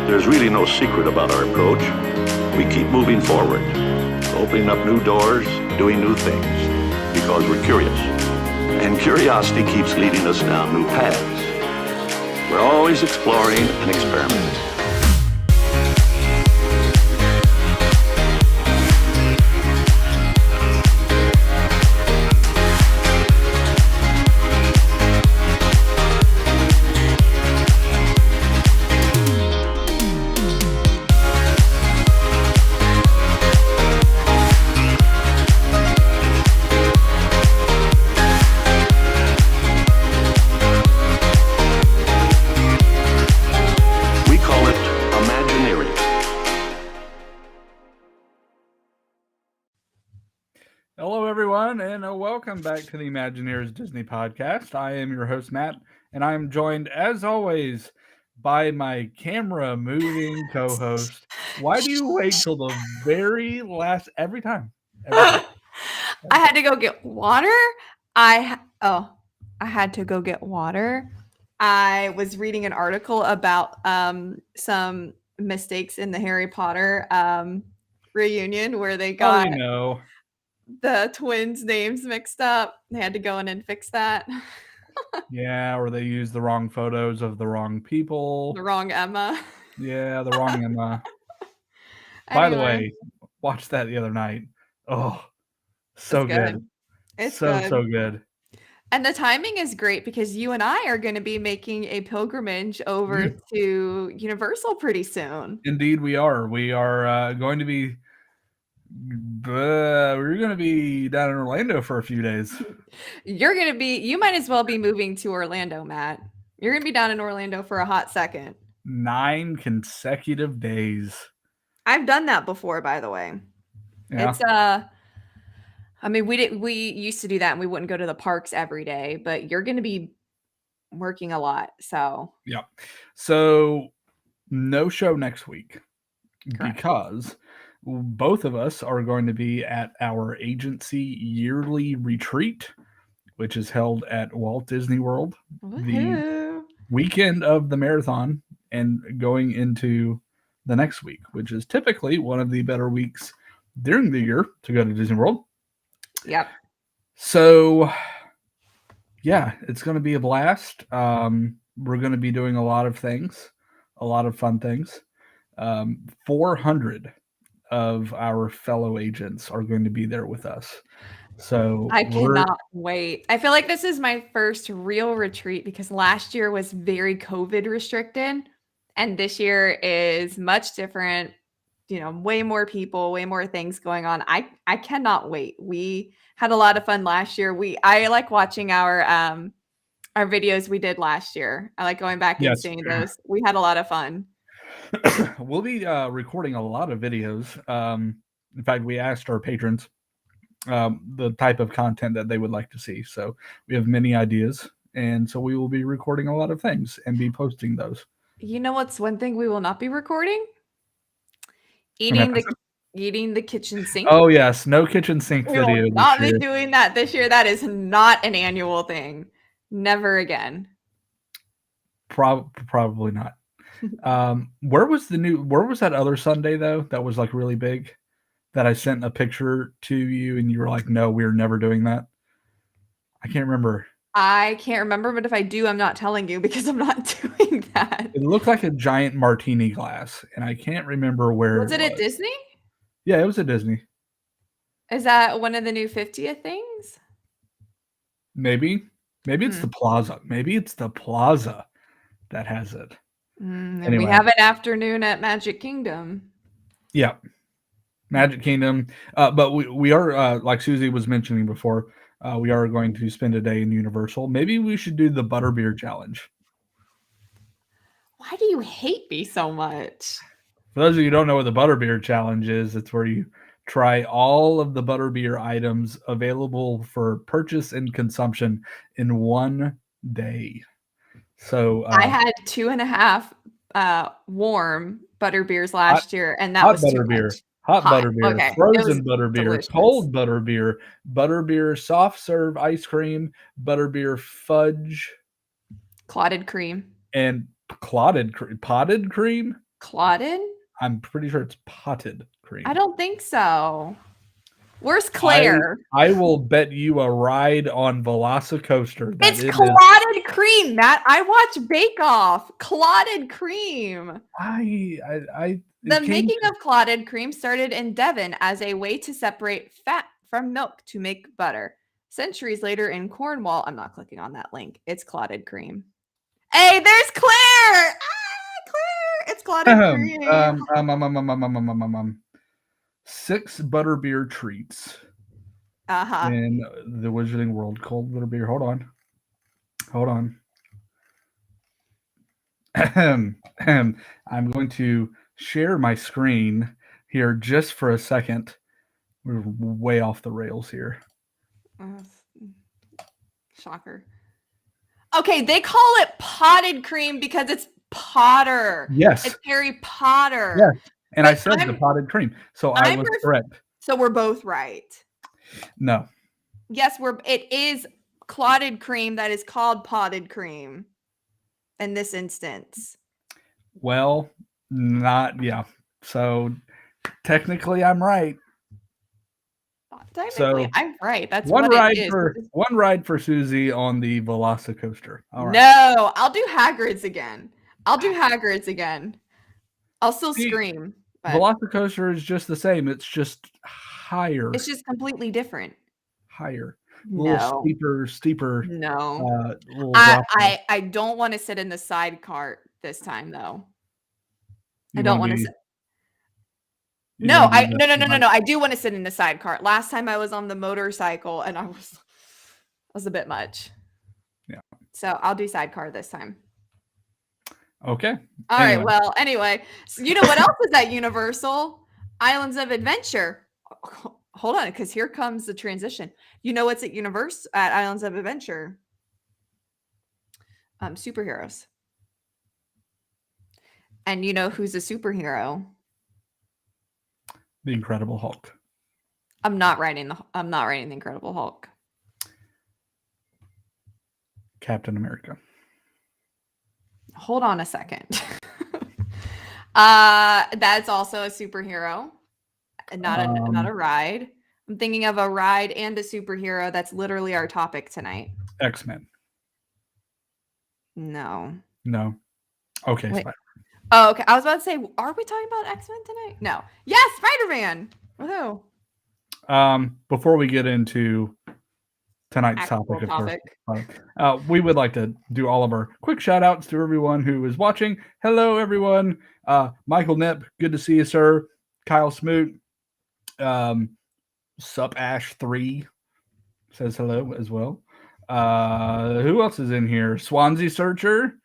There's really no secret about our approach. We keep moving forward, opening up new doors, doing new things, because we're curious. And curiosity keeps leading us down new paths. We're always exploring and experimenting. Hello, everyone, and welcome back to the Imagineers Disney Podcast. I am your host, Matt, and I'm joined, as always, by my camera-moving co-host. Why do you wait till the very last, every time? I had to go get water. I had to go get water. I was reading an article about some mistakes in the Harry Potter reunion where they got the twins' names mixed up. They had to go in and fix that. Yeah, or they used the wrong photos of the wrong people. The wrong Emma. Yeah, the wrong Emma. By the way, watched that the other night. Oh, so good. It's so good. And the timing is great because you and I are going to be making a pilgrimage over to Universal pretty soon. Indeed, we are. We are going to be. We're going to be down in Orlando for a few days. You might as well be moving to Orlando, Matt. You're going to be down in Orlando for a hot second. 9 consecutive days. I've done that before, by the way. Yeah. It's I mean, we used to do that and we wouldn't go to the parks every day, but you're going to be working a lot. So, yeah. So, no show next week. Correct. Because both of us are going to be at our agency yearly retreat, which is held at Walt Disney World. Woo-hoo. The weekend of the marathon and going into the next week, which is typically one of the better weeks during the year to go to Disney World. Yep. So, yeah, it's going to be a blast. We're going to be doing a lot of things, a lot of fun things. 400 of our fellow agents are going to be there with us. So I cannot wait. I feel like this is my first real retreat because last year was very COVID restricted and this year is much different. You know, way more people, way more things going on. I cannot wait. We had a lot of fun last year. I like watching our videos we did last year. I like going back and seeing those. We had a lot of fun. We'll be recording a lot of videos. In fact, we asked our patrons the type of content that they would like to see. So we have many ideas. And so we will be recording a lot of things and be posting those. You know what's one thing we will not be recording? Eating the kitchen sink. Oh, yes. No kitchen sink video. We will not be doing that this year. That is not an annual thing. Never again. Probably not. Where was that other Sunday though that was like really big that I sent a picture to you and you were like, no, we're never doing that? I can't remember, but if I do, I'm not telling you because I'm not doing that. It looked like a giant martini glass and I can't remember where. Was it at Disney? Yeah, it was at Disney. Is that one of the new 50th things? Maybe it's the Plaza. Maybe it's the Plaza that has it. Anyway. We have an afternoon at Magic Kingdom. Yeah, Magic Kingdom. But we are, like Susie was mentioning before, we are going to spend a day in Universal. Maybe we should do the Butterbeer Challenge. Why do you hate me so much? For those of you who don't know what the Butterbeer Challenge is, it's where you try all of the butterbeer items available for purchase and consumption in one day. So I had 2.5 warm butterbeers last year, and that was butterbeer, hot butterbeer, frozen butterbeer, delicious. Cold butterbeer, soft serve ice cream, butterbeer potted cream. Clotted? I'm pretty sure it's potted cream. I don't think so. Where's Claire? I will bet you a ride on Velocicoaster. It's clotted cream, Matt. I watch Bake Off. Clotted cream. The making of clotted cream started in Devon as a way to separate fat from milk to make butter. Centuries later in Cornwall, I'm not clicking on that link. It's clotted cream. Hey, there's Claire! Claire! It's clotted cream. 6 butterbeer treats in the Wizarding World. Cold butterbeer. Hold on. I'm going to share my screen here just for a second. We're way off the rails here. Shocker. Okay, they call it potted cream because it's Potter. Yes. It's Harry Potter. Yes. And I said the potted cream. So I was correct. So we're both right. No. Yes, it is clotted cream that is called potted cream in this instance. Well, So technically I'm right. Technically, I'm right. That's one what ride it is. one ride for Susie on the Velocicoaster. All right. No, I'll do Hagrid's again. I'll still scream. But Velocicoaster is just the same. It's just higher. it's just completely different. Higher. No. Steeper. No. Little I don't want to sit in the side cart this time though. I don't want to sit. No. I do want to sit in the side cart. Last time I was on the motorcycle and I was a bit much. Yeah. So I'll do sidecar this time. Okay. All right. Well, anyway, so you know what else is at Universal? Islands of Adventure. Hold on, because here comes the transition. You know what's at Islands of Adventure? Superheroes. And you know who's a superhero? The Incredible Hulk. I'm not writing the Incredible Hulk. Captain America. Hold on a second. That's also a superhero, not a ride. I'm thinking of a ride and a superhero. That's literally our topic tonight. X-Men. No. Okay. Spider-Man. Oh, okay. I was about to say, are we talking about X-Men tonight? No. Yes, Spider-Man. Woohoo. Before we get into tonight's topic, we would like to do all of our quick shout outs to everyone who is watching. Hello, everyone. Michael Nip, good to see you, sir. Kyle Smoot, Sup Ash 3 says hello as well. Who else is in here? Swansea Searcher,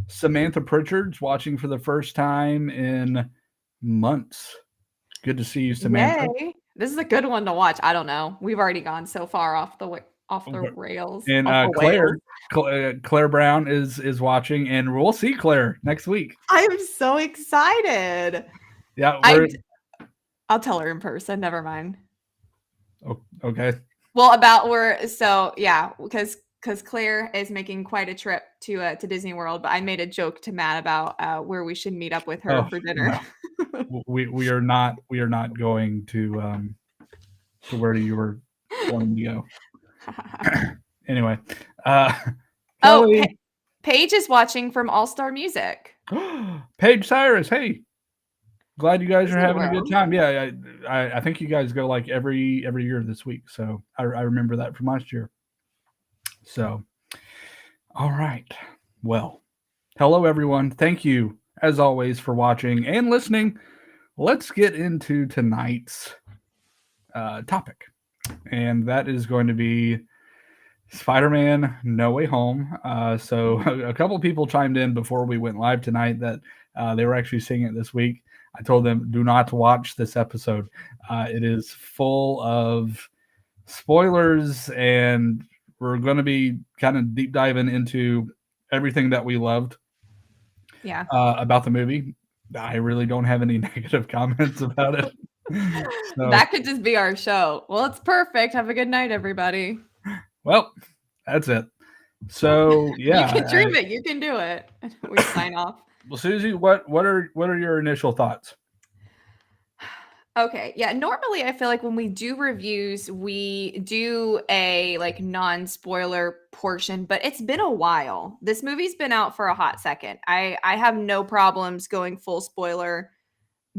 Samantha Pritchard's watching for the first time in months. Good to see you, Samantha. Yay. This is a good one to watch. I don't know. We've already gone so far off the rails. And Claire Brown is watching, and we'll see Claire next week. I am so excited. Yeah, I'll tell her in person. Never mind. Okay. Well, because Claire is making quite a trip to Disney World, but I made a joke to Matt about where we should meet up with her for dinner. No. we are not going to where you were wanting to go. Anyway, Paige is watching from All Star Music. Paige Cyrus, hey, glad you guys are having a good time. Yeah, I think you guys go like every year this week, so I remember that from last year. So, all right, well, hello everyone. Thank you as always for watching and listening. Let's get into tonight's topic, and that is going to be Spider-Man No Way Home. So a couple people chimed in before we went live tonight that they were actually seeing it this week. I told them, do not watch this episode. It is full of spoilers, and we're going to be kind of deep diving into everything that we loved about the movie. I really don't have any negative comments about it. So, that could just be our show. Well, it's perfect. Have a good night, everybody. Well, that's it. So, yeah. You can dream it. You can do it. We sign off. Well, Susie, what are your initial thoughts? Okay. Yeah. Normally, I feel like when we do reviews, we do a like non-spoiler portion, but it's been a while. This movie's been out for a hot second. I have no problems going full spoiler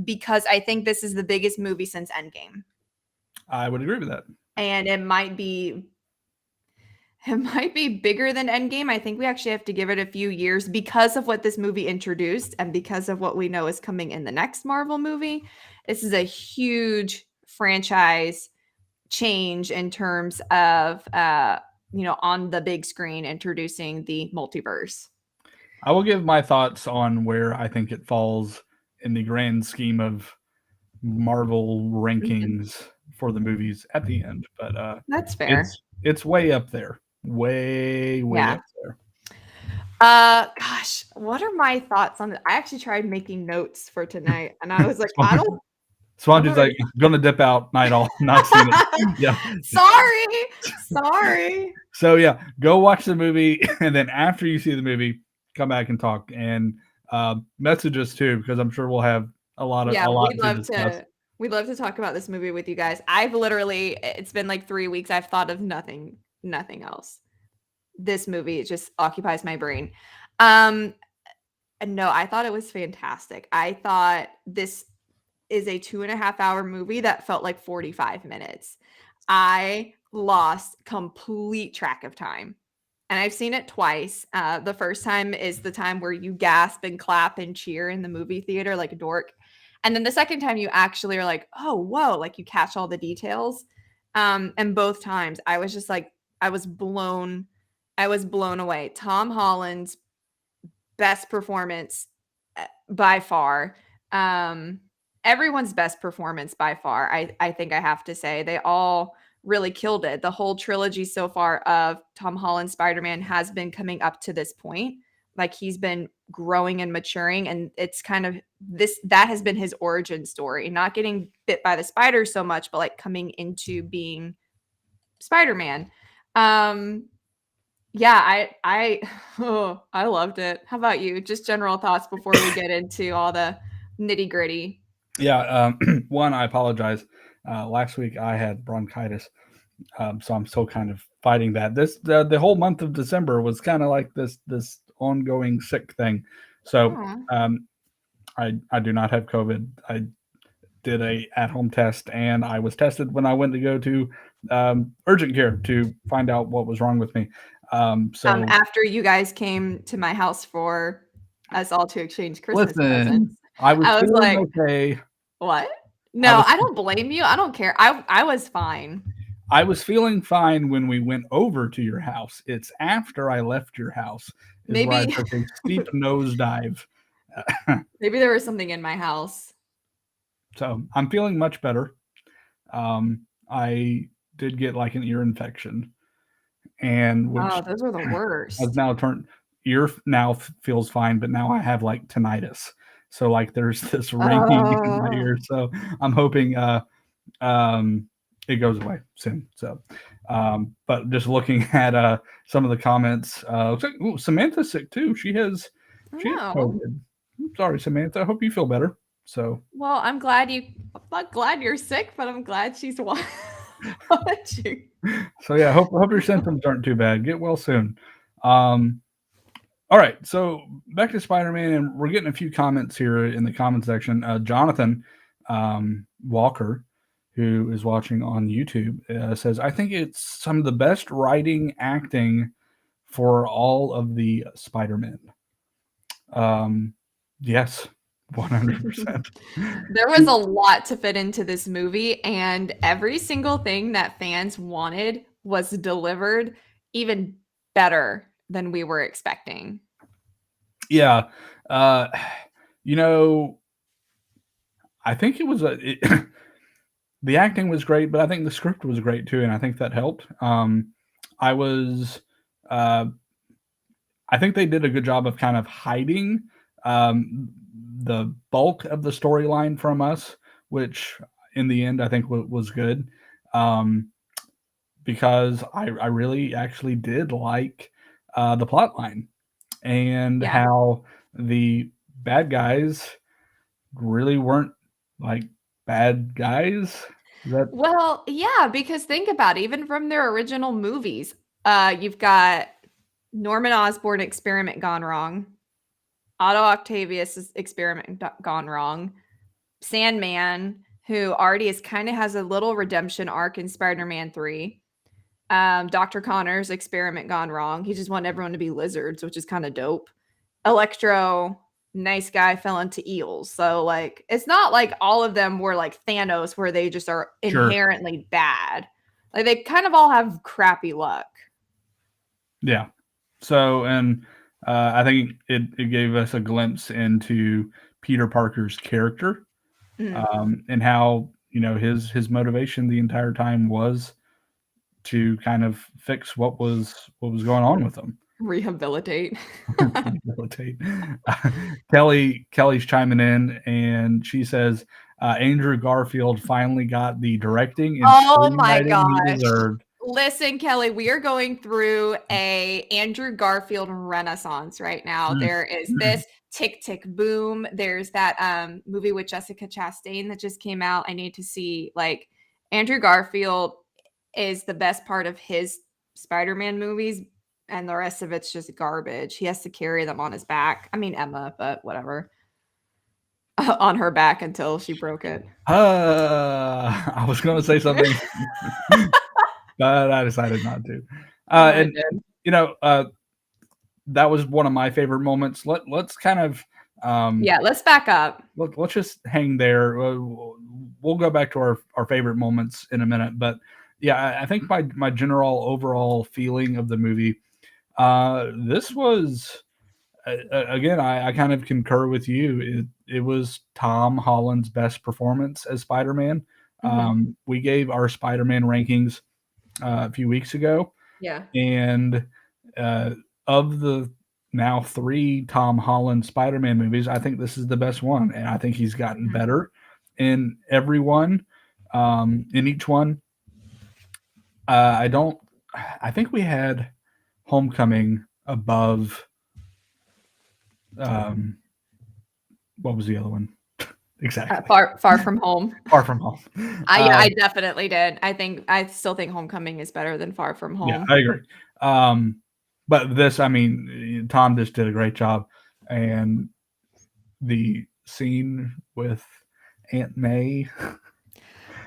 because I think this is the biggest movie since Endgame. I would agree with that. And it might be bigger than Endgame. I think we actually have to give it a few years because of what this movie introduced and because of what we know is coming in the next Marvel movie. This is a huge franchise change in terms of on the big screen introducing the multiverse. I will give my thoughts on where I think it falls in the grand scheme of Marvel rankings for the movies at the end, but That's fair. it's way up there. Way Yeah. up there. Gosh, what are my thoughts on it? I actually tried making notes for tonight and I was like, I don't Spongy's like gonna dip out night all not seen it. Yeah. Sorry. So yeah, go watch the movie and then after you see the movie, come back and talk and message us too, because I'm sure we'll have a lot we'd love to talk about this movie with you guys. It's been like 3 weeks. I've thought of nothing else. This movie just occupies my brain. No, I thought it was fantastic. I thought this is a 2.5-hour movie that felt like 45 minutes. I lost complete track of time. And I've seen it twice. The first time is the time where you gasp and clap and cheer in the movie theater like a dork. And then the second time you actually are like, oh, whoa, like you catch all the details. And both times I was just like, I was blown away. Tom Holland's best performance by far. Everyone's best performance by far. I think I have to say they all really killed it. The whole trilogy so far of Tom Holland Spider-Man has been coming up to this point. Like he's been growing and maturing, and it's kind of that has been his origin story. Not getting bit by the spider so much, but like coming into being Spider-Man. Yeah, I loved it. How about you? Just general thoughts before we get into all the nitty-gritty. Yeah, one, I apologize. Last week I had bronchitis, so I'm still kind of fighting that. The whole month of December was kind of like this ongoing sick thing. So I do not have COVID. I did a at-home test, and I was tested when I went to go to urgent care to find out what was wrong with me. So after you guys came to my house for us all to exchange Christmas presents, I was like, okay. What? No, I don't blame you. I don't care. I was fine. I was feeling fine when we went over to your house. It's after I left your house where I took a steep nosedive. Maybe there was something in my house. So I'm feeling much better. I did get like an ear infection, and those are the worst. Has now ear now feels fine, but now I have like tinnitus. So like there's this ringing in my ear. So I'm hoping it goes away soon. So but just looking at some of the comments, looks like Samantha's sick too. She has COVID. I'm sorry, Samantha. I hope you feel better. So well, I'm not glad you're sick, but I'm glad she's watching. So yeah, hope your symptoms aren't too bad. Get well soon. All right, so back to Spider-Man, and we're getting a few comments here in the comment section. Jonathan Walker, who is watching on YouTube, says, I think it's some of the best writing, acting for all of the Spider-Men. Yes, 100%. There was a lot to fit into this movie, and every single thing that fans wanted was delivered even better than we were expecting. Yeah. I think it was the acting was great, but I think the script was great too, and I think that helped. I think they did a good job of kind of hiding the bulk of the storyline from us, which in the end I think was good, because I really actually did like the plot line and how the bad guys really weren't like bad guys. Well, yeah, because think about it, even from their original movies, you've got Norman Osborn experiment gone wrong, Otto Octavius' experiment gone wrong, Sandman, who already is kind of has a little redemption arc in Spider-Man 3. Dr. Connor's experiment gone wrong. He just wanted everyone to be lizards, which is kind of dope. Electro, nice guy, fell into eels. So like it's not like all of them were like Thanos where they just are Sure. inherently bad. Like they kind of all have crappy luck. Yeah. So, and I think it gave us a glimpse into Peter Parker's character, and how, you know, his motivation the entire time was to kind of fix what was going on with him. Rehabilitate. Rehabilitate. Kelly's chiming in, and she says Andrew Garfield finally got the directing and Oh my screenwriting he gosh. deserved. Listen, Kelly, we are going through a Andrew Garfield renaissance right now. There is this Tick Tick Boom. There's that movie with Jessica Chastain that just came out. I need to see. Like Andrew Garfield is the best part of his Spider-Man movies, and the rest of it's just garbage. He has to carry them on his back. I mean Emma, but whatever. On her back until she broke it. I was going to say something, but I decided not to. And you know, that was one of my favorite moments. Let's kind of let's back up. Let's just hang there. We'll go back to our favorite moments in a minute, but yeah, I think my general overall feeling of the movie, this was again, I kind of concur with you. It was Tom Holland's best performance as Spider-Man. We gave our Spider-Man rankings a few weeks ago. Yeah. And of the now 3 Tom Holland Spider-Man movies, I think this is the best one. And I think he's gotten better in every one, in each one. I think we had Homecoming above, what was the other one? Exactly. Far From Home. Far From Home. I definitely did. I still think Homecoming is better than Far From Home. Yeah, I agree. But this, I mean, Tom just did a great job. And the scene with Aunt May.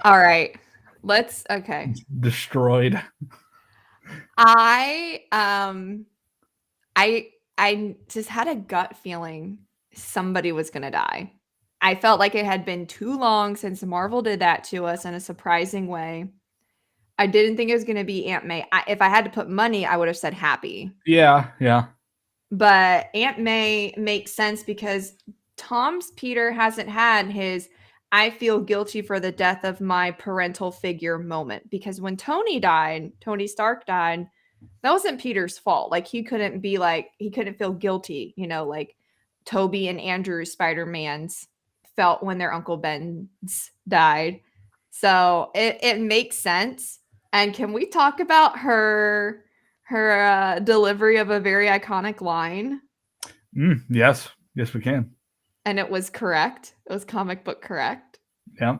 All right. Okay. Destroyed. I just had a gut feeling somebody was going to die. I felt like it had been too long since Marvel did that to us in a surprising way. I didn't think it was going to be Aunt May. If I had to put money, I would have said Happy. Yeah. But Aunt May makes sense because Tom's Peter hasn't had his I feel guilty for the death of my parental figure moment. Because when Tony Stark died, that wasn't Peter's fault. Like he couldn't feel guilty, you know, like Toby and Andrew Spider-Mans felt when their Uncle Ben's died. So it makes sense. And can we talk about her delivery of a very iconic line? Yes, we can. And it was correct. It was comic book correct. Yeah.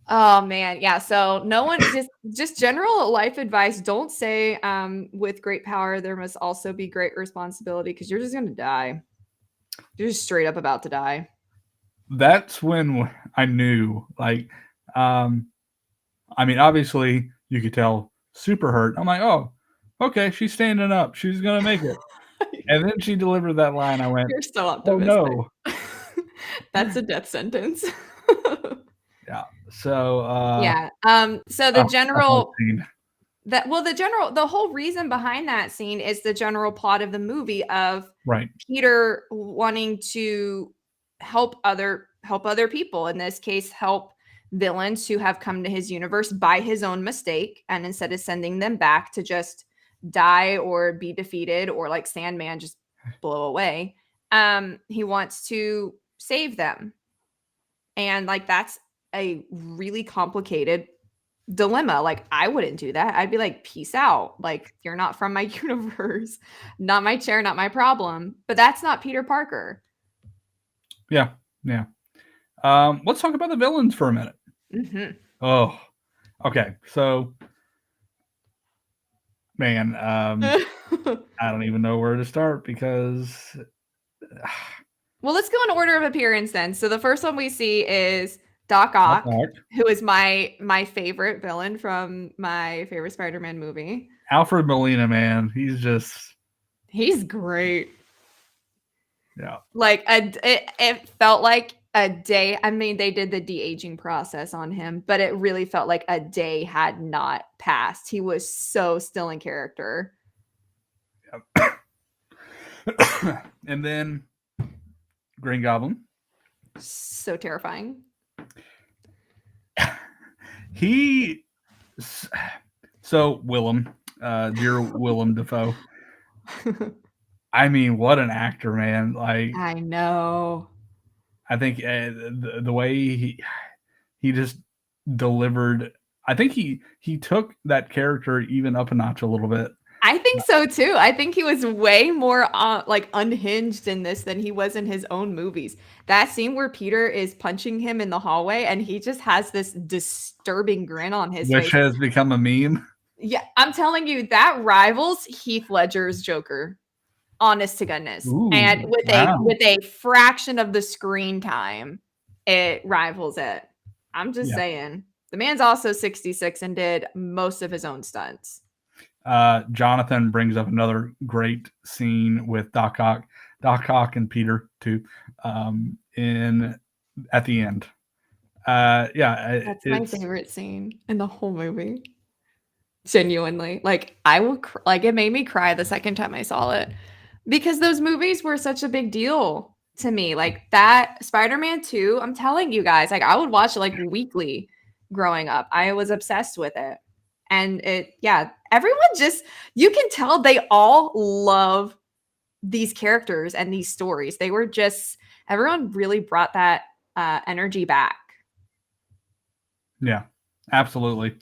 Oh man, yeah. So no one just general life advice. Don't say with great power there must also be great responsibility, because you're just gonna die. You're just straight up about to die. That's when I knew, like, I mean, obviously you could tell super hurt. I'm like, oh, okay, she's standing up. She's gonna make it. And then she delivered that line. I went, you're so optimistic. Oh no. That's a death sentence. Yeah. So yeah. So the the whole reason behind that scene is the general plot of the movie of Peter wanting to help other people, in this case help villains who have come to his universe by his own mistake, and instead of sending them back to just die or be defeated or like Sandman just blow away, he wants to save them. And like that's a really complicated dilemma. Like I wouldn't do that. I'd be like, peace out. Like you're not from my universe, not my chair, not my problem. But that's not Peter Parker. Yeah, yeah. Let's talk about the villains for a minute. Hmm. Oh, okay. So, man, I don't even know where to start because Well, let's go in order of appearance then. So the first one we see is Doc Doc Ock, Ock, who is my favorite villain from my favorite Spider-Man movie. Alfred Molina, man, he's just He's great. yeah, Like it felt like a day. I mean, they did the de-aging process on him, but it really felt like a day had not passed. He was so still in character. and then Green Goblin. So terrifying. He so Willem, dear Willem Dafoe. I mean, what an actor, man! Like, I know. I think the way he just delivered. I think he took that character even up a notch a little bit. I think so too. I think he was way more like unhinged in this than he was in his own movies. That scene where Peter is punching him in the hallway and he just has this disturbing grin on his Which face. has become a meme. Yeah, I'm telling you, that rivals Heath Ledger's Joker. Honest to goodness. Ooh, And with wow. a fraction of the screen time, it rivals it. I'm just saying. The man's also 66 and did most of his own stunts. Jonathan brings up another great scene with Doc Ock and Peter too, in at the end. That's my favorite scene in the whole movie. Genuinely, like I will, like it made me cry the second time I saw it because those movies were such a big deal to me. Like that Spider-Man 2, I'm telling you guys, like I would watch it like weekly growing up. I was obsessed with it. And everyone just, you can tell they all love these characters and these stories. They were just, everyone really brought that energy back. Yeah, absolutely.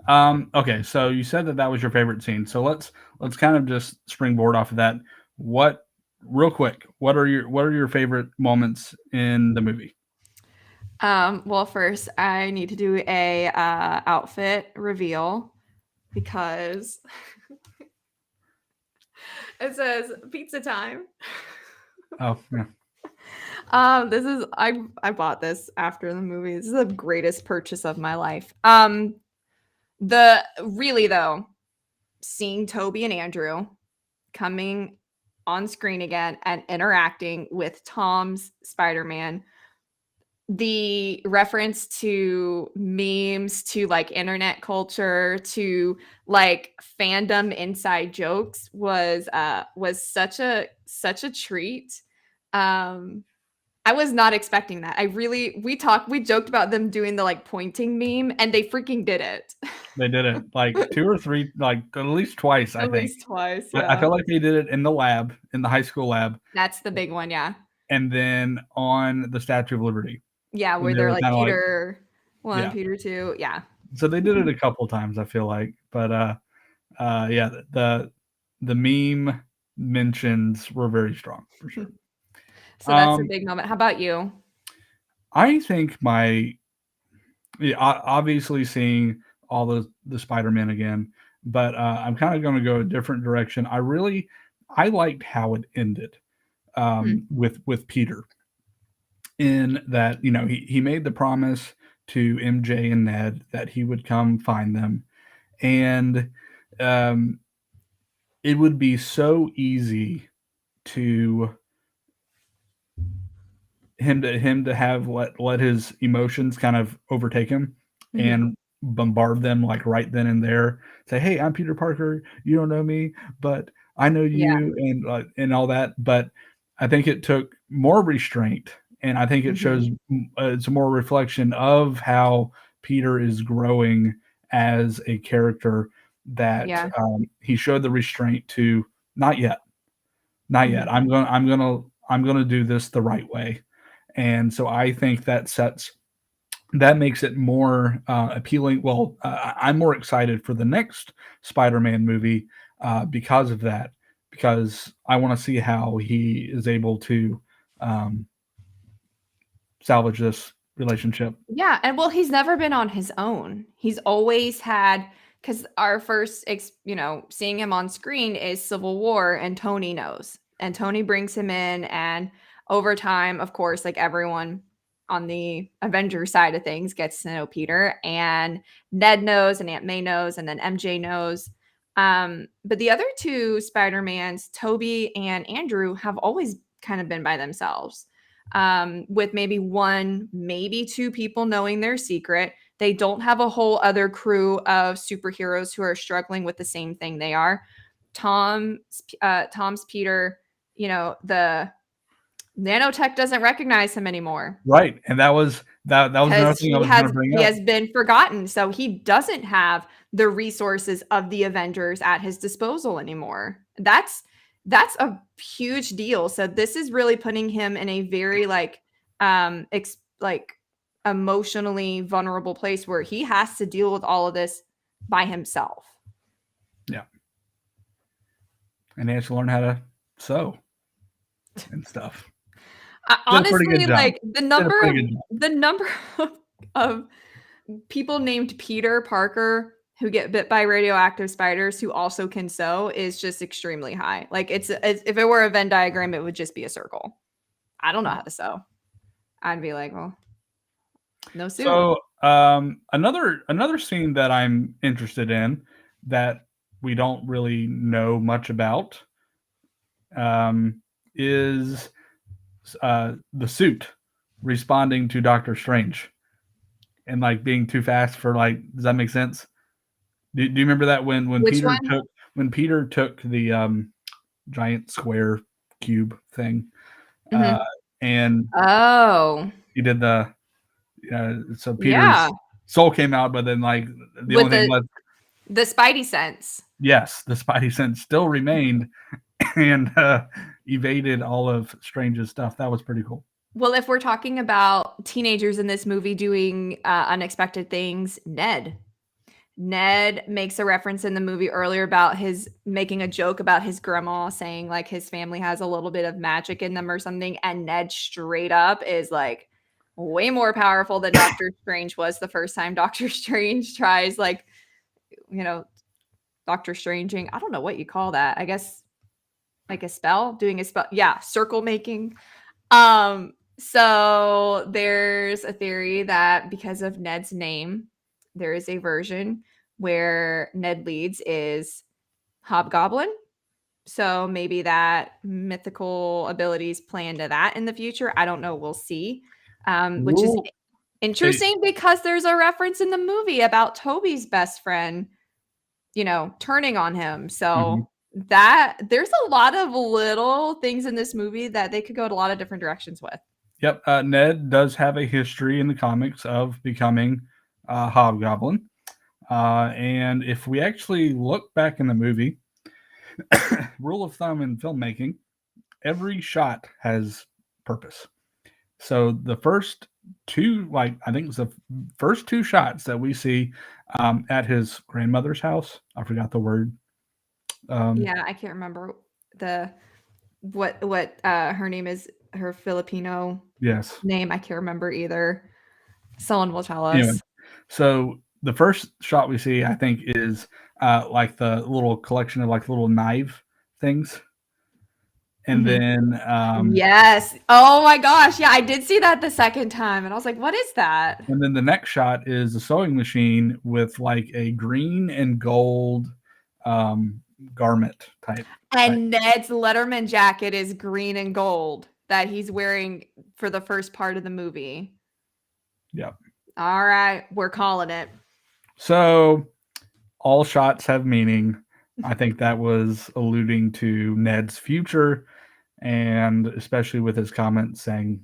Okay, so you said that was your favorite scene. So let's kind of just springboard off of that. Real quick, what are your favorite moments in the movie? Well, first I need to do a outfit reveal because it says pizza time. Oh, yeah. This is I bought this after the movie. This is the greatest purchase of my life. Seeing Toby and Andrew coming on screen again and interacting with Tom's Spider-Man, the reference to memes, to like internet culture, to like fandom inside jokes was such a treat. I was not expecting that. We joked about them doing the like pointing meme and they freaking did it. They did it like 2 or 3, like at least twice, I think. At least twice, yeah. I feel like they did it in the lab, in the high school lab. That's the big one, yeah. And then on the Statue of Liberty. Yeah, where they're like Peter 1, Peter 2, yeah. So they did it a couple times, I feel like. But yeah, the meme mentions were very strong for sure. So that's a big moment. How about you? I think obviously seeing all the Spider-Man again, but I'm kind of going to go a different direction. I liked how it ended with Peter, in that, you know, he made the promise to MJ and Ned that he would come find them, and it would be so easy to him to have let his emotions kind of overtake him and bombard them like right then and there. Say, hey, I'm Peter Parker. You don't know me, but I know you, and all that. But I think it took more restraint, and I think it shows it's a more reflection of how Peter is growing as a character. That he showed the restraint to not yet. I'm gonna do this the right way. And so I think that makes it more appealing. Well, I'm more excited for the next Spider-Man movie because of that, because I want to see how he is able to salvage this relationship. Yeah, and well, he's never been on his own. He's always had, because our first, seeing him on screen is Civil War, and Tony knows, and Tony brings him in, and over time, of course, like everyone on the Avengers side of things gets to know Peter, and Ned knows, and Aunt May knows, and then MJ knows. But the other two Spider-Mans, Toby and Andrew, have always kind of been by themselves. With maybe one, maybe two people knowing their secret. They don't have a whole other crew of superheroes who are struggling with the same thing they are. Tom's Peter, the nanotech doesn't recognize him anymore. Right. And that was another thing I was going to bring up. He has been forgotten. So he doesn't have the resources of the Avengers at his disposal anymore. That's a huge deal. So this is really putting him in a very emotionally vulnerable place where he has to deal with all of this by himself. Yeah. And he has to learn how to sew and stuff. Honestly, like the number of people named Peter Parker who get bit by radioactive spiders who also can sew is just extremely high. Like if it were a Venn diagram, it would just be a circle. I don't know how to sew. I'd be like, well, no suit. So another scene that I'm interested in that we don't really know much about is the suit responding to Doctor Strange and like being too fast for does that make sense? Do you remember that when Peter took the giant square cube thing, and he did the so Peter's soul came out, but then the only thing left, the Spidey sense. Yes, the Spidey sense still remained and evaded all of Strange's stuff. That was pretty cool. Well, if we're talking about teenagers in this movie doing unexpected things, Ned makes a reference in the movie earlier about his making a joke about his grandma saying like his family has a little bit of magic in them or something. And Ned straight up is like way more powerful than Doctor Strange was the first time Doctor Strange tries Doctor Stranging. I don't know what you call that. I guess like a spell, doing a spell. Yeah. Circle making. So there's a theory that because of Ned's name, there is a version where Ned Leeds is Hobgoblin. So maybe that mythical abilities play into that in the future. I don't know. We'll see. Which is interesting because there's a reference in the movie about Toby's best friend, turning on him. So that there's a lot of little things in this movie that they could go a lot of different directions with. Yep. Ned does have a history in the comics of becoming Hobgoblin. And if we actually look back in the movie, rule of thumb in filmmaking, every shot has purpose. So the first two, I think it's the first two shots that we see at his grandmother's house. I forgot the word. I can't remember what her name is, her Filipino name. I can't remember either. Someone will tell us. Anyway, so the first shot we see, I think, is like the little collection of like little knife things. And then yes. Oh my gosh. Yeah, I did see that the second time. And I was like, what is that? And then the next shot is a sewing machine with like a green and gold garment type. And Ned's Letterman jacket is green and gold that he's wearing for the first part of the movie. Yep. All right. We're calling it. So all shots have meaning. I think that was alluding to Ned's future, and especially with his comments saying,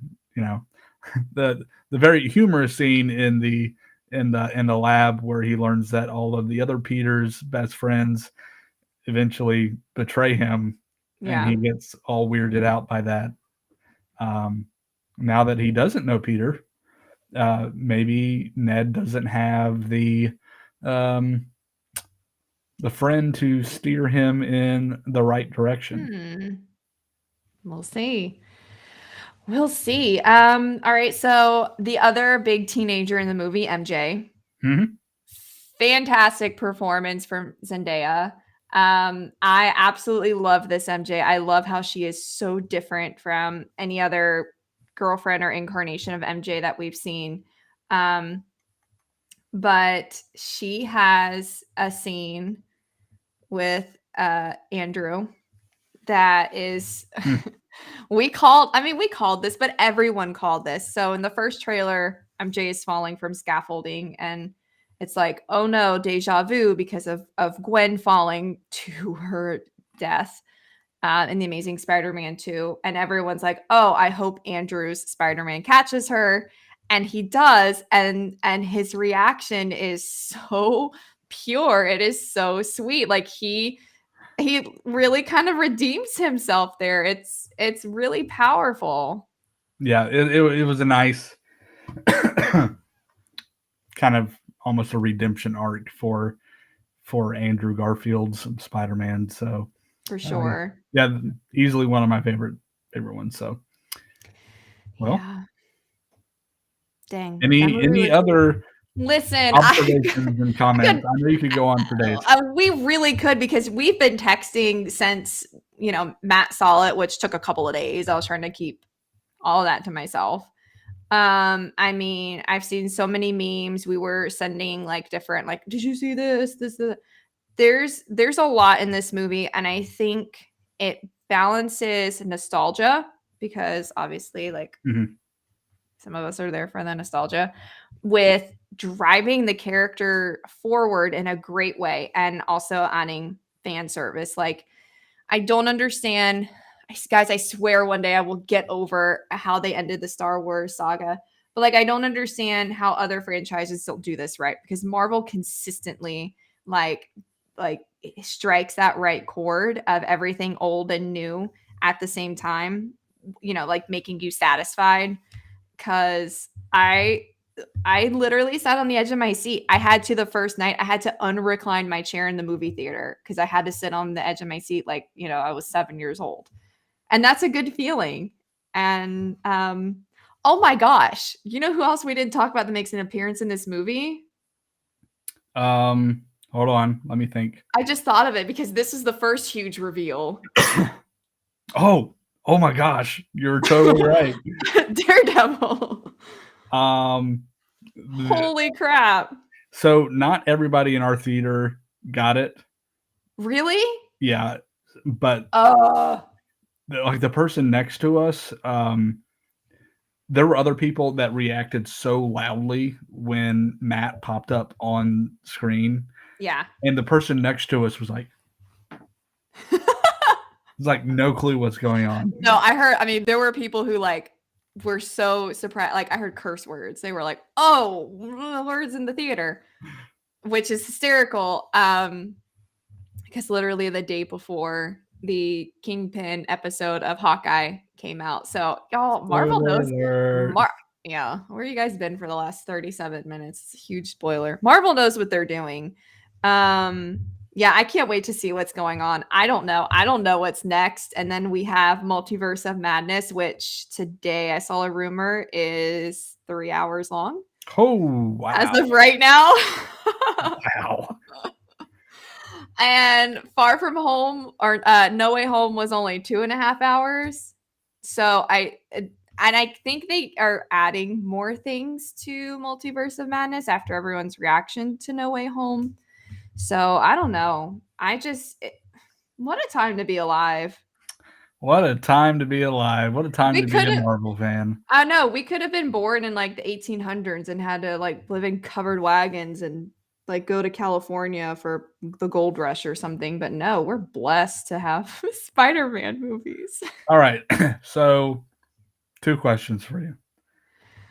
the very humorous scene in the lab where he learns that all of the other Peter's best friends eventually betray him, and he gets all weirded out by that. Now that he doesn't know Peter, maybe Ned doesn't have the friend to steer him in the right direction. We'll see. We'll see. All right. So the other big teenager in the movie, MJ, Mhm. fantastic performance from Zendaya. I absolutely love this MJ. I love how she is so different from any other girlfriend or incarnation of MJ that we've seen. Um, but she has a scene with Andrew that is Hmm. we called this, but everyone called this. So in the first trailer, MJ is falling from scaffolding and it's like, oh no, deja vu because of Gwen falling to her death in the Amazing Spider-Man 2. And everyone's like, oh, I hope Andrew's Spider-Man catches her. And he does, and his reaction is so pure. It is so sweet. Like he really kind of redeems himself there. It's really powerful. Yeah, it was a nice kind of almost a redemption arc for Andrew Garfield's Spider-Man. So For sure. yeah, easily one of my favorite ones. So well, Yeah. Dang. that any movie was- other Listen, observations and comments? could- I know you could go on for days. we really could because we've been texting since Matt saw it, which took a couple of days. I was trying to keep all of that to myself. I mean, I've seen so many memes. We were sending like different, like, did you see this? There's a lot in this movie, and I think it balances nostalgia because obviously, like, Mhm. some of us are there for the nostalgia, with driving the character forward in a great way and also adding fan service. Like, I don't understand. Guys, I swear one day I will get over how they ended the Star Wars saga. But like, I don't understand how other franchises don't do this right because Marvel consistently like strikes that right chord of everything old and new at the same time, like making you satisfied. Cause I literally sat on the edge of my seat. I had to the first night, I had to unrecline my chair in the movie theater because I had to sit on the edge of my seat like, I was 7 years old. And that's a good feeling. And oh my gosh, you know who else we didn't talk about that makes an appearance in this movie? Hold on, let me think. I just thought of it because this is the first huge reveal. Oh my gosh, you're totally right. Daredevil. Um, Holy crap. so not everybody in our theater got it. Really? Yeah, but like the person next to us, there were other people that reacted so loudly when Matt popped up on screen, Yeah. and the person next to us was like, it's like no clue what's going on. No, I mean, there were people who like were so surprised. Like, I heard curse words. They were like, oh, words in the theater, which is hysterical. Because literally the day before the Kingpin episode of Hawkeye came out. So y'all, Marvel knows. Yeah, where you guys been for the last 37 minutes? It's a huge spoiler. Marvel knows what they're doing. Yeah, I can't wait to see what's going on. I don't know what's next. And then we have Multiverse of Madness, which today I saw a rumor is 3 hours long. Oh, wow. As of right now. Wow. And Far From Home or No Way Home was only 2.5 hours. So I think they are adding more things to Multiverse of Madness after everyone's reaction to No Way Home. So I don't know. What a time to be alive. What a time to be alive. What a time We to be a could've- Marvel fan. I know we could have been born in like the 1800s and had to like live in covered wagons and like go to California for the gold rush or something. But no, we're blessed to have Spider-Man movies. All right. So 2 questions for you.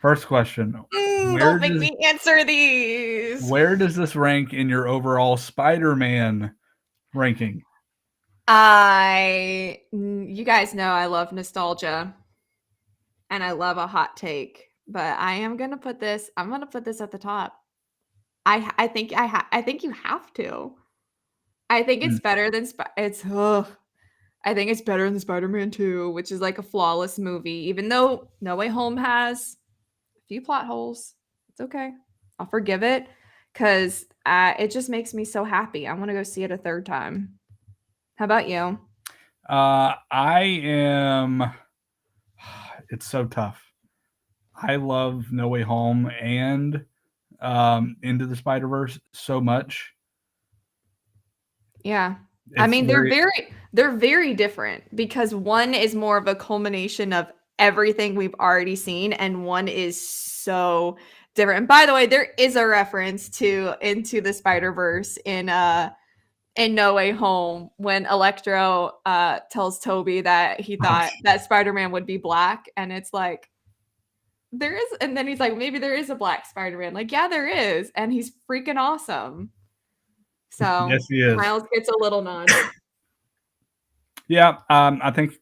First question. Don't make me answer these. Where does this rank in your overall Spider-Man ranking? You guys know I love nostalgia and I love a hot take, but I'm gonna put this at the top. I think you have to. I think it's better than I think it's better than Spider-Man 2, which is like a flawless movie, even though No Way Home has a few plot holes. It's okay. I'll forgive it because it just makes me so happy. I want to go see it a third time. How about you? I am. It's so tough. I love No Way Home and Into the Spider Verse so much. Yeah. I It's mean, very they're very different because one is more of a culmination of everything we've already seen, and one is so different. And by the way, there is a reference to Into the Spider-Verse in No Way Home when Electro tells Toby that he thought that Spider-Man would be black, and it's like there is, and then he's like, maybe there is a black Spider-Man. Like, yeah, there is, and he's freaking awesome. So yes, he is. Miles gets a little nod. Yeah, I think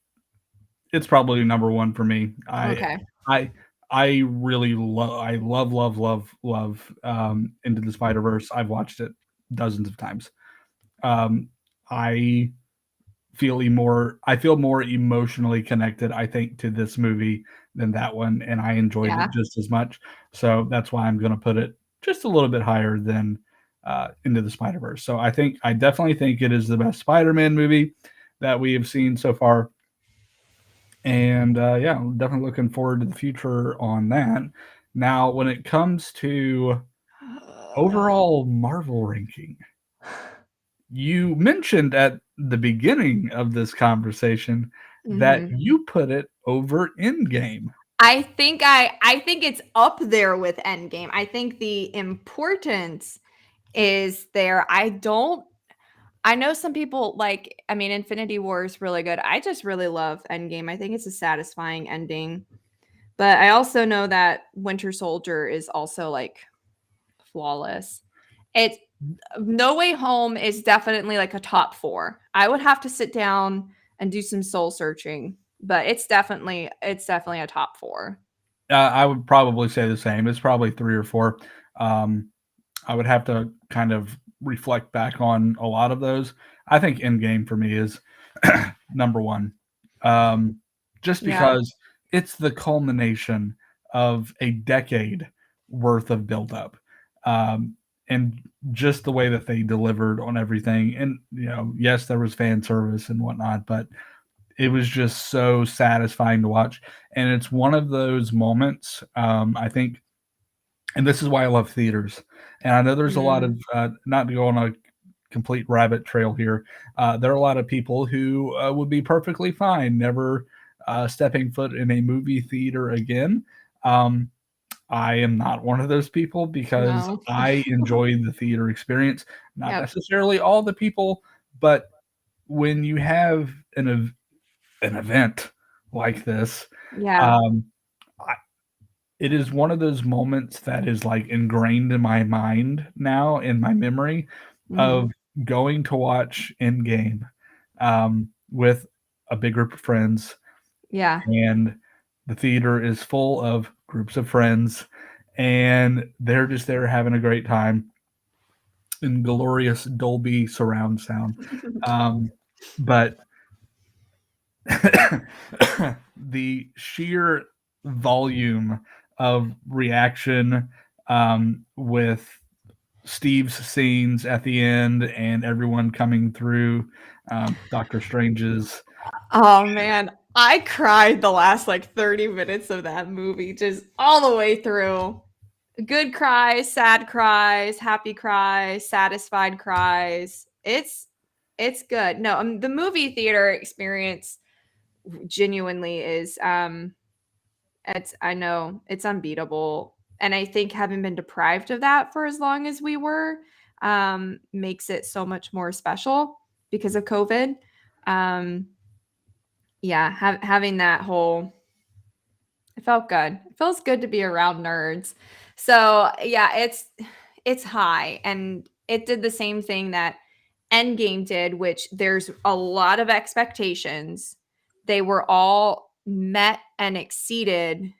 it's probably number one for me. Okay. I really love Into the Spider Verse. I've watched it dozens of times. I I feel more emotionally connected, I think, to this movie than that one, and I enjoyed Yeah. it just as much. So that's why I'm going to put it just a little bit higher than Into the Spider Verse. So I definitely think it is the best Spider-Man movie that we have seen so far. And yeah, I'm definitely looking forward to the future on that. Now, when it comes to overall Marvel ranking, you mentioned at the beginning of this conversation that Mhm. you put it over Endgame. I think it's up there with Endgame. I think the importance is there. I know some people like, I mean, Infinity War is really good. I just really love Endgame. I think it's a satisfying ending. But I also know that Winter Soldier is also like flawless. It's No Way Home is definitely like a top 4. I would have to sit down and do some soul searching, but it's definitely a top 4. I would probably say the same. It's probably 3 or 4. Um, I would have to kind of reflect back on a lot of those. I think Endgame for me is number 1. Um, just Yeah. because it's the culmination of a decade worth of buildup. Um, and just the way that they delivered on everything. And, yes, there was fan service and whatnot, but it was just so satisfying to watch. And it's one of those moments, I think, and this is why I love theaters. And I know there's a lot Mm, of, not to go on a complete rabbit trail here, there are a lot of people who would be perfectly fine never stepping foot in a movie theater again. Um, I am not one of those people because no. I enjoy the theater experience. Not Yep. necessarily all the people, but when you have an event like this, Yeah. um, I, it is one of those moments that is like ingrained in my mind now, in my memory of Mhm. going to watch Endgame with a big group of friends, Yeah. and the theater is full of groups of friends, and they're just there having a great time in glorious Dolby surround sound. But the sheer volume of reaction with Steve's scenes at the end and everyone coming through Doctor Strange's. Oh man, I cried the last like 30 minutes of that movie, just all the way through. Good cries, sad cries, happy cries, satisfied cries. It's good. No, the movie theater experience genuinely is it's I know it's unbeatable. And I think having been deprived of that for as long as we were makes it so much more special because of COVID. Um yeah, having that whole it felt good. It feels good to be around nerds. So yeah, it's high, and it did the same thing that Endgame did, which there's a lot of expectations. They were all met and exceeded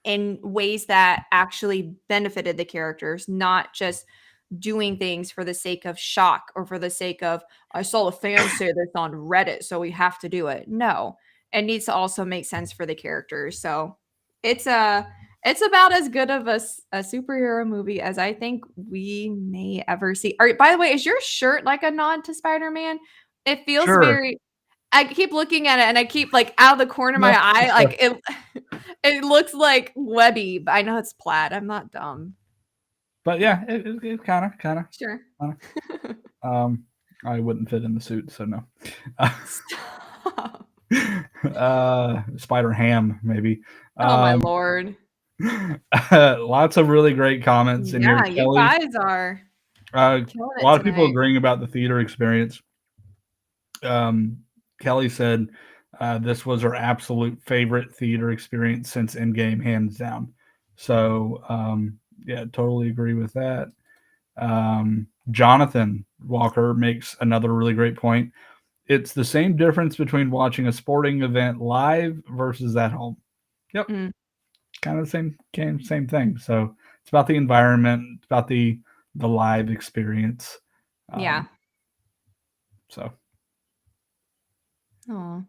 in ways that actually benefited the characters, not just doing things for the sake of shock or for the sake of I saw a fan say this on Reddit, so we have to do it. No, it needs to also make sense for the characters. So it's about as good of a superhero movie as I think we may ever see. All right, by the way, is your shirt like a nod to Spider-Man? It feels Sure. very I keep looking at it and I keep like out of the corner of No, my eye, it's like it looks like Webby, but I know it's plaid. I'm not dumb. But yeah, it kind of. Sure. I wouldn't fit in the suit, so no. Stop. Spider Ham, maybe. Oh my lord. Lots of really great comments in here. Yeah, you Kelly, guys are a killing lot it of people tonight. agreeing about the theater experience. Kelly said this was her absolute favorite theater experience since Endgame, hands down. So yeah, totally agree with that. Jonathan Walker makes another really great point. It's the same difference between watching a sporting event live versus at home. Yep. Mm. Kind of the same thing. So it's about the environment, it's about the live experience. Yeah. So Oh.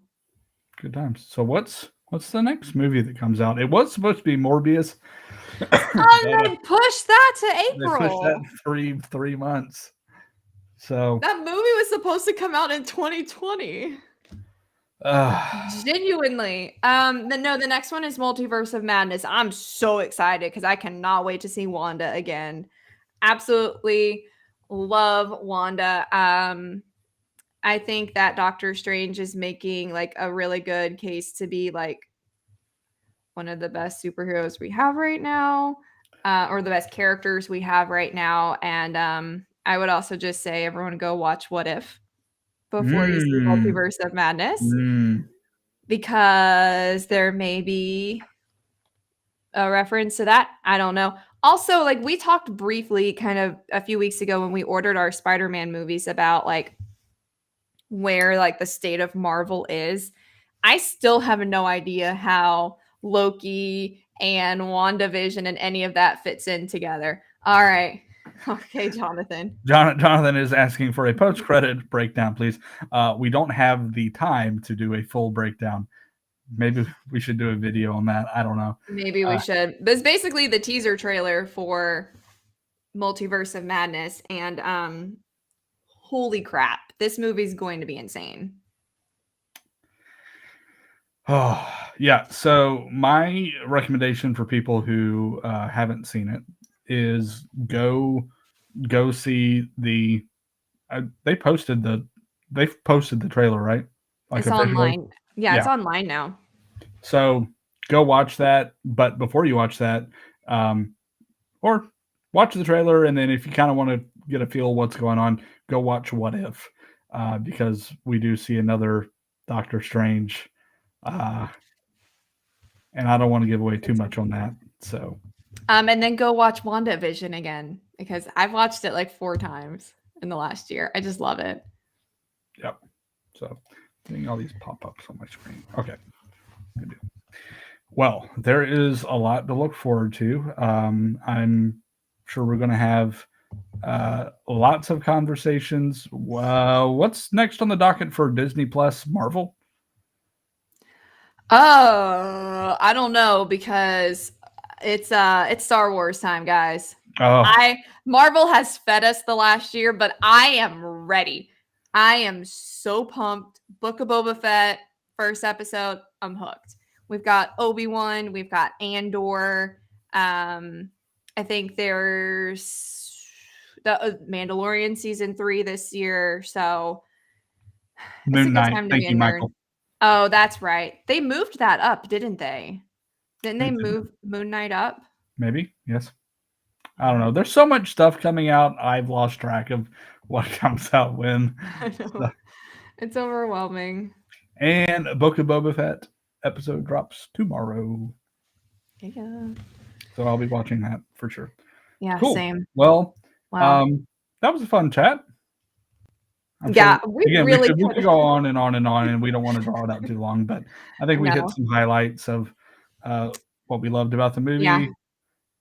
good times. So what's the next movie that comes out? It was supposed to be Morbius. Oh, they pushed that to They pushed April. that 3 months. So That movie was supposed to come out in 2020. Genuinely. The next one is Multiverse of Madness. I'm so excited because I cannot wait to see Wanda again. Absolutely love Wanda. I think that Doctor Strange is making like a really good case to be like one of the best superheroes we have right now, or the best characters we have right now. And I would also just say everyone go watch What If before you see Multiverse of Madness, because there may be a reference to that. I don't know. Also, like we talked briefly kind of a few weeks ago when we ordered our Spider-Man movies about like where like the state of Marvel is. I still have no idea how Loki and WandaVision and any of that fits in together. All right. Okay, Jonathan. Jonathan is asking for a post-credit breakdown, please. We don't have the time to do a full breakdown. Maybe we should do a video on that. I don't know. Maybe we should. But it's basically the teaser trailer for Multiverse of Madness. And holy crap, this movie's going to be insane. Oh, yeah. So my recommendation for people who haven't seen it is go see the they've posted the trailer, right? Like It's officially? online. Yeah, it's online now. So go watch that. But before you watch that, or watch the trailer, and then if you kind of want to get a feel of what's going on, go watch What If, because we do see another Doctor Strange, and I don't want to give away too much on that. So, and then go watch WandaVision again, because I've watched it like 4 times in the last year. I just love it. yep. So, getting all these pop-ups on my screen. Okay. Good deal. Well, there is a lot to look forward to. I'm sure we're going to have lots of conversations. What's next on the docket for Disney Plus Marvel? Oh, I don't know, because it's Star Wars time, guys. Oh, Marvel has fed us the last year, but I am ready. I am so pumped. Book of Boba Fett, first episode, I'm hooked. We've got Obi-Wan, we've got Andor. I think there's the Mandalorian season 3 this year. So Moon Knight. Thank you, Michael. Oh, that's right. They moved that up, didn't they? Didn't they move Moon Knight up? Maybe, yes. I don't know. There's so much stuff coming out. I've lost track of what comes out when. I know. It's overwhelming. And Book of Boba Fett episode drops tomorrow. Yeah. So I'll be watching that for sure. Yeah, cool. Same. Well, wow. That was a fun chat. Yeah, sure, we could go on and on and on, and we don't want to draw it out too long, but I think we hit some highlights of what we loved about the movie. Yeah.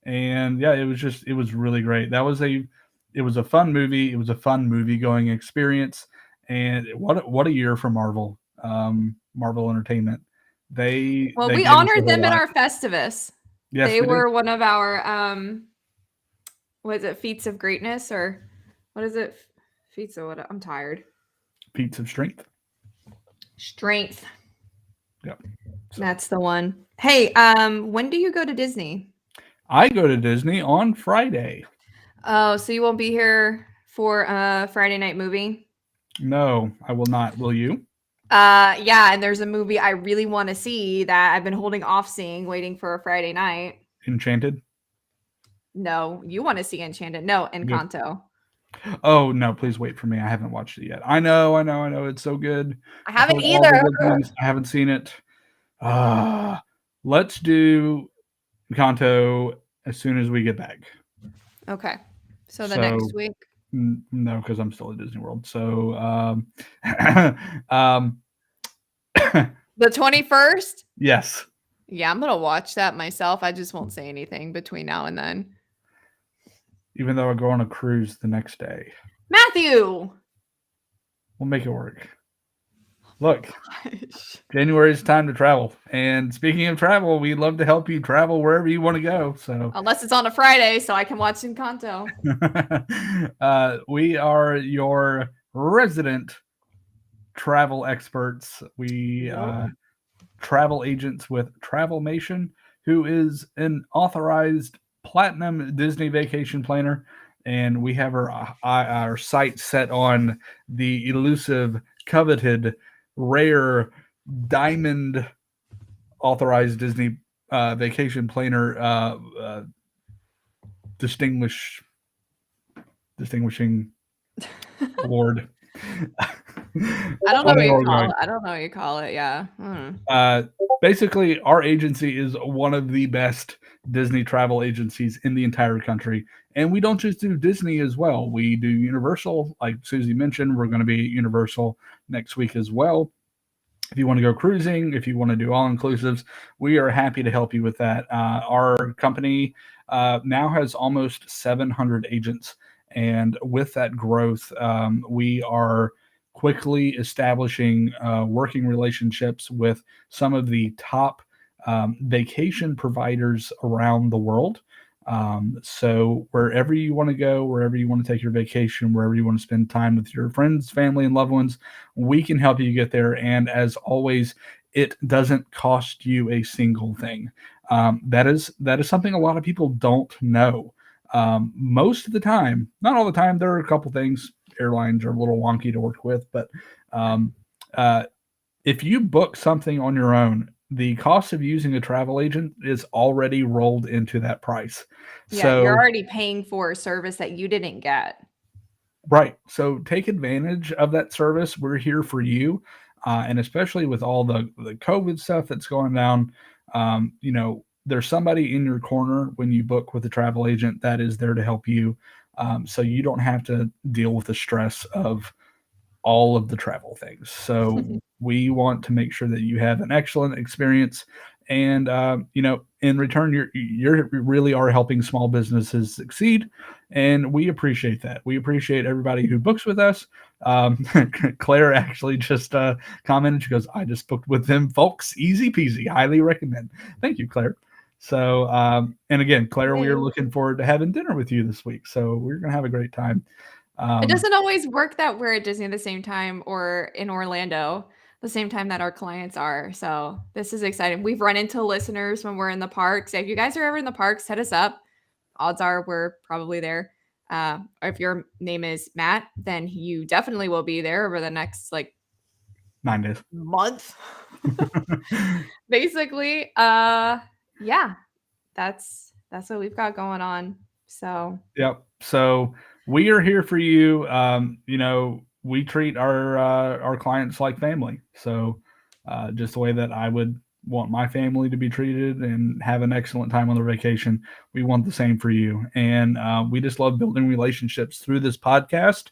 And yeah, it was really great. That was a it was a fun movie. It was a fun movie going experience. And what a year for Marvel, Marvel Entertainment. They Well, they we gave us a honored whole them in lot. our Festivus. Yes, They we did. were one of our was it feats of greatness or what is it? Feats of what? I'm tired. Feats of Strength. Strength. Yep. So That's the one. Hey, when do you go to Disney? I go to Disney on Friday. Oh, so you won't be here for a Friday night movie? No, I will not. Will you? Yeah, and there's a movie I really want to see that I've been holding off seeing, waiting for a Friday night. Enchanted? No, you want to see Enchanted. No, Yep. Encanto. Oh no, please wait for me. I haven't watched it yet. I know. It's so good. I I've haven't heard all the either. good things. I haven't seen it. Let's do Encanto as soon as we get back. Okay. So the next So week. no, because I'm still at Disney World. So The 21st? yes. Yeah, I'm gonna watch that myself. I just won't say anything between now and then. Even though I go on a cruise the next day, Matthew. we'll make it work. Look, Gosh. January is time to travel. And speaking of travel, we'd love to help you travel wherever you want to go. So Unless it's on a Friday, so I can watch Encanto. we are your resident travel experts. We travel agents with Travelmation, who is an authorized platinum Disney vacation planner. And we have our sight set on the elusive, coveted, rare diamond authorized Disney vacation planner distinguishing award. I don't know what you call it. I don't know what you call it. Yeah. Basically, our agency is one of the best Disney travel agencies in the entire country. And we don't just do Disney as well. We do Universal. Like Susie mentioned, we're going to be at Universal next week as well. If you want to go cruising, if you want to do all-inclusives, we are happy to help you with that. Our company now has almost 700 agents. And with that growth, we are quickly establishing working relationships with some of the top vacation providers around the world. So wherever you want to go, wherever you want to take your vacation, wherever you want to spend time with your friends, family, and loved ones, we can help you get there. And as always, it doesn't cost you a single thing. That is something a lot of people don't know. Most of the time, not all the time, there are a couple things. Airlines are a little wonky to work with, but if you book something on your own, the cost of using a travel agent is already rolled into that price. Yeah, So you're already paying for a service that you didn't get. right. So take advantage of that service. We're here for you. And especially with all the COVID stuff that's going down, there's somebody in your corner when you book with a travel agent that is there to help you. So you don't have to deal with the stress of all of the travel things. So we want to make sure that you have an excellent experience. And, in return, you really are helping small businesses succeed. And we appreciate that. We appreciate everybody who books with us. Claire actually just commented. She goes, I just booked with them, folks. Easy peasy. Highly recommend. Thank you, Claire. So, and again, Claire, we are looking forward to having dinner with you this week. So we're going to have a great time. It doesn't always work that we're at Disney at the same time or in Orlando the same time that our clients are. So this is exciting. We've run into listeners when we're in the parks. If you guys are ever in the parks, hit us up. Odds are we're probably there. If your name is Matt, then you definitely will be there over the next 9 days. Month. Basically. Yeah. That's what we've got going on. So yep. So we are here for you. We treat our clients like family. So just the way that I would want my family to be treated and have an excellent time on their vacation, we want the same for you. And we just love building relationships through this podcast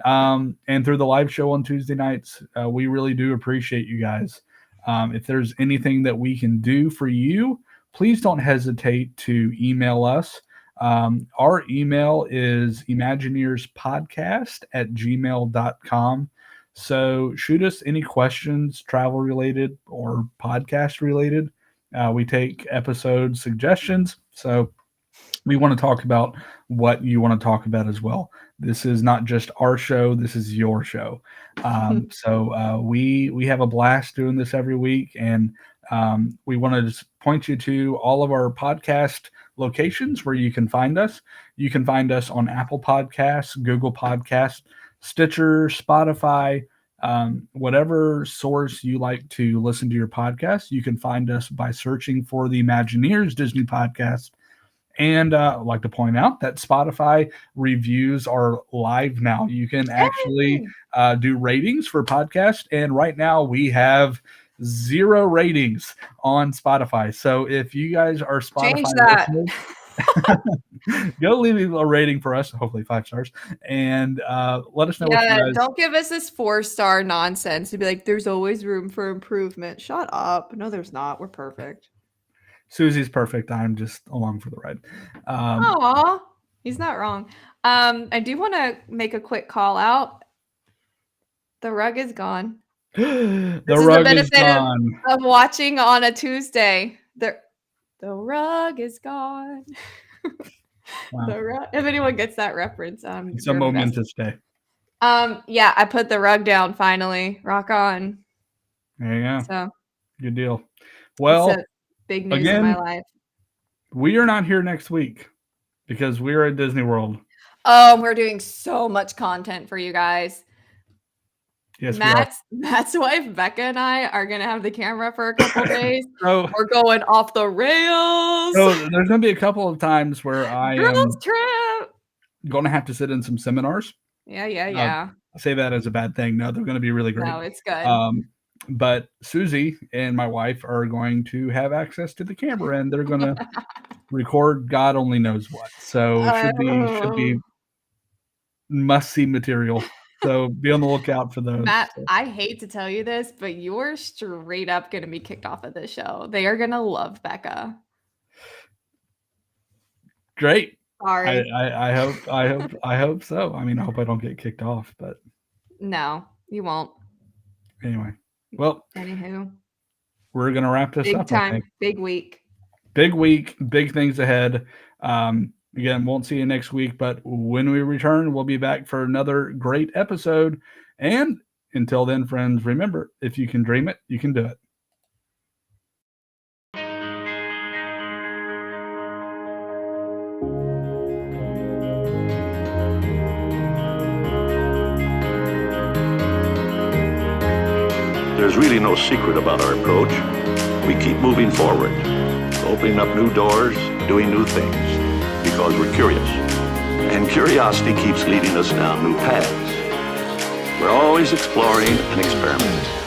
and through the live show on Tuesday nights. We really do appreciate you guys. If there's anything that we can do for you, please don't hesitate to email us. Our email is imagineerspodcast@gmail.com. So shoot us any questions, travel related or podcast related. We take episode suggestions. So we want to talk about what you want to talk about as well. This is not just our show. This is your show. So we have a blast doing this every week. And we want to just point you to all of our podcast locations where you can find us. You can find us on Apple Podcasts, Google Podcasts, Stitcher, Spotify, whatever source you like to listen to your podcast. You can find us by searching for the Imagineers Disney Podcast. And I'd like to point out that Spotify reviews are live now. You can actually do ratings for podcasts. And right now we have 0 ratings on Spotify. So if you guys are Spotify Change that. listeners, go leave a rating for us, hopefully 5 stars, and let us know what you guys. Don't give us this 4-star nonsense to be like, there's always room for improvement. Shut up. No, there's not. We're perfect. Susie's perfect. I'm just along for the ride. Aw, he's not wrong. I do want to make a quick call out. The rug is gone. The rug is gone. Of watching on a Tuesday. The rug is gone. Wow. If anyone gets that reference, It's a momentous day. Yeah, I put the rug down finally. Rock on. There you go. So good deal. Well, big news again, in my life. We are not here next week because we're at Disney World. Oh, we're doing so much content for you guys. Yes, Matt's wife Becca and I are gonna have the camera for a couple days. So we're going off the rails. So there's gonna be a couple of times where I Girls trip. Gonna have to sit in some seminars. Yeah. I say that as a bad thing. No, they're gonna be really great. No, it's good. But Susie and my wife are going to have access to the camera and they're gonna record God only knows what. So should be must-see material. So be on the lookout for those. Matt, I hate to tell you this, but you're straight up going to be kicked off of this show. They are going to love Becca. Great. Sorry. I hope so. I mean, I hope I don't get kicked off, but no, you won't. Anyway, well, anywho, we're going to wrap this up. Big time, big week, big things ahead. Again, won't see you next week, but when we return, we'll be back for another great episode. And until then, friends, remember, if you can dream it, you can do it. There's really no secret about our approach. We keep moving forward, opening up new doors, doing new things. Because we're curious, and curiosity keeps leading us down new paths. We're always exploring and experimenting.